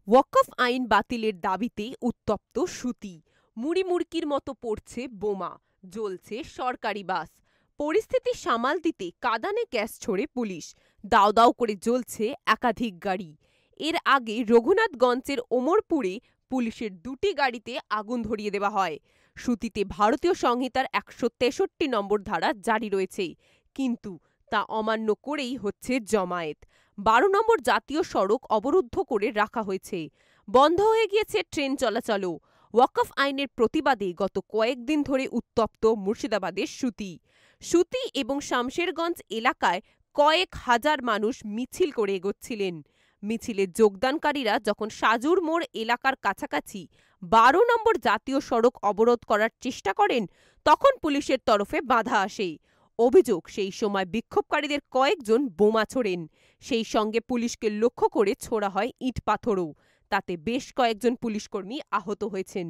ওয়াকফ আইন বাতিলের দাবিতে উত্তপ্ত সুতি, মুড়িমুড়কির মতো পড়ছে বোমা, জ্বলছে সরকারি বাস। পরিস্থিতি সামাল দিতে কাঁদানে গ্যাস ছোড়ে পুলিশ, দাও দাও করে জ্বলছে একাধিক গাড়ি। এর আগে রঘুনাথগঞ্জের ওমরপুরে পুলিশের দুটি গাড়িতে আগুন ধরিয়ে দেওয়া হয়। সুতিতে ভারতীয় সংহিতার ১৬৩ নম্বর ধারা জারি রয়েছে, কিন্তু তা অমান্য করেই হচ্ছে জমায়েত। ১২ নম্বর জাতীয় সড়ক অবরুদ্ধ করে রাখা হয়েছে, বন্ধ হয়ে গিয়েছে ট্রেন চলাচলও। ওয়াকফ আইনের প্রতিবাদে গত কয়েকদিন ধরে উত্তপ্ত মুর্শিদাবাদের সুতি এবং শামশেরগঞ্জ এলাকায় কয়েক হাজার মানুষ মিছিল করে এগোচ্ছিলেন। মিছিলে যোগদানকারীরা যখন সাজুর মোড় এলাকার কাছাকাছি ১২ নম্বর জাতীয় সড়ক অবরোধ করার চেষ্টা করেন, তখন পুলিশের তরফে বাধা আসে। অভিযোগ, সেই সময় বিক্ষোভকারীদের কয়েকজন বোমা ছোড়েন, সেই সঙ্গে পুলিশকে লক্ষ্য করে ছোড়া হয় ইট পাথরও। তাতে বেশ কয়েকজন পুলিশকর্মী আহত হয়েছেন।